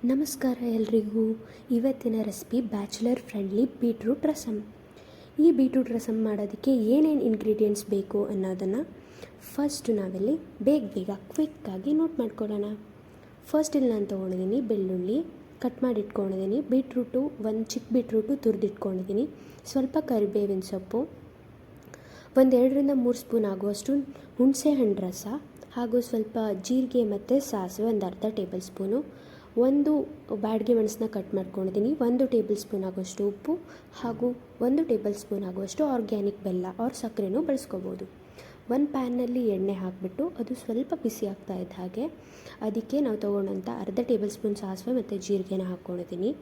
ನಮಸ್ಕಾರ ಎಲ್ರಿಗೂ. ಇವತ್ತಿನ recipe bachelor friendly beetroot rasam. ಈ ಬೀಟ್ರೂಟ್ ರಸಮ್ ಮಾಡೋದಕ್ಕೆ ಏನೇನು ಇಂಗ್ರೀಡಿಯೆಂಟ್ಸ್ ಬೇಕು ಅನ್ನೋದನ್ನು ಫಸ್ಟು ನಾವಿಲ್ಲಿ ಬೇಗ ಕ್ವಿಕ್ಕಾಗಿ ನೋಟ್ ಮಾಡ್ಕೊಳ್ಳೋಣ. ಫಸ್ಟ್ ಇಲ್ಲಿ ನಾನು ತೊಗೊಂಡಿದ್ದೀನಿ ಬೆಳ್ಳುಳ್ಳಿ ಕಟ್ ಮಾಡಿ ಇಟ್ಕೊಂಡಿದ್ದೀನಿ, ಬೀಟ್ರೂಟು ಒಂದು ಚಿಕ್ಕ ಬೀಟ್ರೂಟು ತುರಿದಿಟ್ಕೊಂಡಿದ್ದೀನಿ, ಸ್ವಲ್ಪ ಕರಿಬೇವಿನ ಸೊಪ್ಪು, 1-2-3 ಸ್ಪೂನ್ ಆಗುವಷ್ಟು ಹುಣಸೆ ಹಣ್ಣು ರಸ, ಹಾಗೂ ಸ್ವಲ್ಪ ಜೀರಿಗೆ ಮತ್ತು ಸಾಸಿವೆ ಒಂದು ಅರ್ಧ ಟೇಬಲ್ ಸ್ಪೂನು, ಒಂದು ಬ್ಯಾಡಗಿ ಮೆಣಸನ್ನ ಕಟ್ ಮಾಡ್ಕೊಂಡಿದ್ದೀನಿ, 1 ಟೇಬಲ್ ಸ್ಪೂನ್ ಆಗುವಷ್ಟು ಉಪ್ಪು, ಹಾಗೂ 1 ಟೇಬಲ್ ಸ್ಪೂನ್ ಆಗುವಷ್ಟು ಆರ್ಗ್ಯಾನಿಕ್ ಬೆಲ್ಲ ಅವ್ರ ಸಕ್ಕರೆನೂ ಬಳಸ್ಕೋಬೋದು. ಒಂದು ಪ್ಯಾನ್ನಲ್ಲಿ ಎಣ್ಣೆ ಹಾಕಿಬಿಟ್ಟು ಅದು ಸ್ವಲ್ಪ ಬಿಸಿ ಆಗ್ತಾ ಇದ್ದ ಹಾಗೆ ಅದಕ್ಕೆ ನಾವು ತೊಗೊಂಡಂಥ ಅರ್ಧ ಟೇಬಲ್ ಸ್ಪೂನ್ ಸಾಸಿವೆ ಮತ್ತು ಜೀರಿಗೆನ ಹಾಕ್ಕೊಂಡಿದ್ದೀನಿ.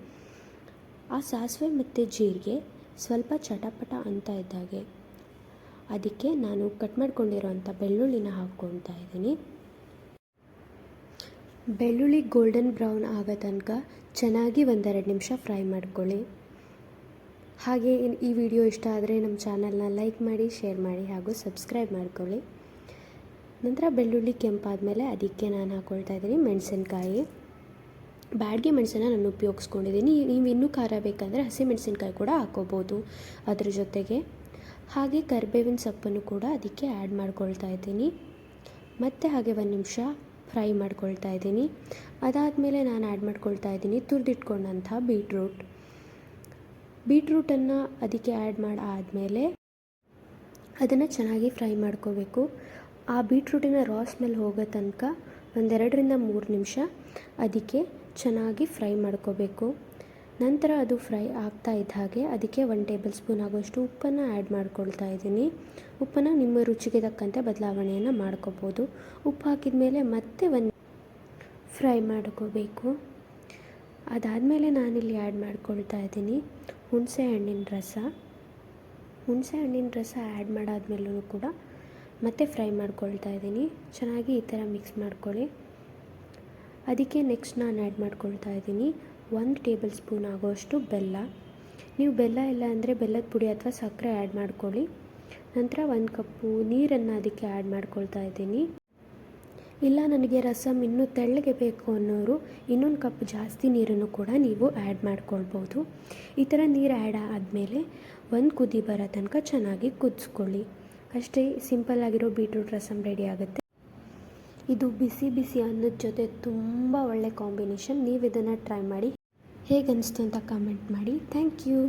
ಆ ಸಾಸಿವೆ ಮತ್ತು ಜೀರಿಗೆ ಸ್ವಲ್ಪ ಚಟಪಟ ಅಂತ ಇದ್ದಾಗೆ ಅದಕ್ಕೆ ನಾನು ಕಟ್ ಮಾಡ್ಕೊಂಡಿರೋಂಥ ಬೆಳ್ಳುಳ್ಳಿನ ಹಾಕ್ಕೊಳ್ತಾ ಇದ್ದೀನಿ. ಬೆಳ್ಳುಳ್ಳಿ ಗೋಲ್ಡನ್ ಬ್ರೌನ್ ಆಗೋ ತನಕ ಚೆನ್ನಾಗಿ 1-2 ನಿಮಿಷ ಫ್ರೈ ಮಾಡ್ಕೊಳ್ಳಿ. ಹಾಗೆ ಈ ವಿಡಿಯೋ ಇಷ್ಟ ಆದರೆ ನಮ್ಮ ಚಾನಲ್ನ ಲೈಕ್ ಮಾಡಿ, ಶೇರ್ ಮಾಡಿ ಹಾಗೂ ಸಬ್ಸ್ಕ್ರೈಬ್ ಮಾಡ್ಕೊಳ್ಳಿ. ನಂತರ ಬೆಳ್ಳುಳ್ಳಿ ಕೆಂಪಾದಮೇಲೆ ಅದಕ್ಕೆ ನಾನು ಹಾಕ್ಕೊಳ್ತಾ ಇದ್ದೀನಿ ಮೆಣಸಿನ್ಕಾಯಿ. ಬ್ಯಾಡಗಿ ಮೆಣಸನ್ನು ನಾನು ಉಪಯೋಗಿಸ್ಕೊಂಡಿದ್ದೀನಿ. ನೀವು ಇನ್ನೂ ಖಾರ ಬೇಕಂದರೆ ಹಸಿಮೆಣಸಿನ್ಕಾಯಿ ಕೂಡ ಹಾಕ್ಕೋಬೋದು ಅದ್ರ ಜೊತೆಗೆ. ಹಾಗೆ ಕರಿಬೇವಿನ ಸೊಪ್ಪನ್ನು ಕೂಡ ಅದಕ್ಕೆ ಆ್ಯಡ್ ಮಾಡ್ಕೊಳ್ತಾ ಇದ್ದೀನಿ. ಮತ್ತು ಹಾಗೆ 1 ನಿಮಿಷ ಫ್ರೈ ಮಾಡ್ಕೊಳ್ತಾ ಇದ್ದೀನಿ. ಅದಾದಮೇಲೆ ನಾನು ಆ್ಯಡ್ ಮಾಡ್ಕೊಳ್ತಾ ಇದ್ದೀನಿ ತುರಿದಿಟ್ಕೊಂಡಂಥ ಬೀಟ್ರೂಟನ್ನು ಅದಕ್ಕೆ ಆ್ಯಡ್ ಆದಮೇಲೆ ಅದನ್ನು ಚೆನ್ನಾಗಿ ಫ್ರೈ ಮಾಡ್ಕೋಬೇಕು. ಆ ಬೀಟ್ರೂಟಿನ ರಾ ಸ್ಮೆಲ್ ಹೋಗೋ ತನಕ 1-2-3 ನಿಮಿಷ ಅದಕ್ಕೆ ಚೆನ್ನಾಗಿ ಫ್ರೈ ಮಾಡ್ಕೋಬೇಕು. ನಂತರ ಅದು ಫ್ರೈ ಆಗ್ತಾ ಇದ್ದ ಹಾಗೆ ಅದಕ್ಕೆ 1 ಟೇಬಲ್ ಸ್ಪೂನ್ ಆಗೋಷ್ಟು ಉಪ್ಪನ್ನು ಆ್ಯಡ್ ಮಾಡ್ಕೊಳ್ತಾ ಇದ್ದೀನಿ. ಉಪ್ಪನ್ನು ನಿಮ್ಮ ರುಚಿಗೆ ತಕ್ಕಂತೆ ಬದಲಾವಣೆಯನ್ನು ಮಾಡ್ಕೋಬೋದು. ಉಪ್ಪು ಹಾಕಿದ ಮೇಲೆ ಮತ್ತೆ ಫ್ರೈ ಮಾಡ್ಕೋಬೇಕು. ಅದಾದಮೇಲೆ ನಾನಿಲ್ಲಿ ಆ್ಯಡ್ ಮಾಡ್ಕೊಳ್ತಾ ಇದ್ದೀನಿ ಹುಣಸೆ ಹಣ್ಣಿನ ರಸ ಆ್ಯಡ್ ಮಾಡಾದ್ಮೇಲೂ ಕೂಡ ಮತ್ತೆ ಫ್ರೈ ಮಾಡ್ಕೊಳ್ತಾ ಇದ್ದೀನಿ. ಚೆನ್ನಾಗಿ ಈ ಥರ ಮಿಕ್ಸ್ ಮಾಡ್ಕೊಳ್ಳಿ. ಅದಕ್ಕೆ ನೆಕ್ಸ್ಟ್ ನಾನು ಆ್ಯಡ್ ಮಾಡ್ಕೊಳ್ತಾ ಇದ್ದೀನಿ 1 ಟೇಬಲ್ ಸ್ಪೂನ್ ಆಗೋಷ್ಟು ಬೆಲ್ಲ. ನೀವು ಬೆಲ್ಲ ಇಲ್ಲ ಅಂದರೆ ಬೆಲ್ಲದ ಪುಡಿ ಅಥವಾ ಸಕ್ಕರೆ ಆ್ಯಡ್ ಮಾಡ್ಕೊಳ್ಳಿ. ನಂತರ 1 ಕಪ್ಪು ನೀರನ್ನು ಅದಕ್ಕೆ ಆ್ಯಡ್ ಮಾಡ್ಕೊಳ್ತಾ ಇದ್ದೀನಿ. ಇಲ್ಲ ನನಗೆ ರಸಮ್ ಇನ್ನೂ ತೆಳ್ಳಗೆ ಬೇಕು ಅನ್ನೋರು ಇನ್ನೊಂದು ಕಪ್ ಜಾಸ್ತಿ ನೀರನ್ನು ಕೂಡ ನೀವು ಆ್ಯಡ್ ಮಾಡ್ಕೊಳ್ಬೋದು. ಈ ಥರ ನೀರು ಆ್ಯಡ್ ಆದಮೇಲೆ 1 ಕುದಿ ಬರೋ ತನಕ ಚೆನ್ನಾಗಿ ಕುದಿಸ್ಕೊಳ್ಳಿ. ಅಷ್ಟೇ, ಸಿಂಪಲ್ಲಾಗಿರೋ ಬೀಟ್ರೂಟ್ ರಸಮ್ ರೆಡಿ ಆಗುತ್ತೆ. ಇದು ಬಿಸಿ ಅನ್ನದ ಜೊತೆ ತುಂಬ ಒಳ್ಳೆ ಕಾಂಬಿನೇಷನ್. ನೀವು ಇದನ್ನು ಟ್ರೈ ಮಾಡಿ, ಹೇಗೆ ಅನಿಸ್ತು ಅಂತ ಕಮೆಂಟ್ ಮಾಡಿ. Thank you.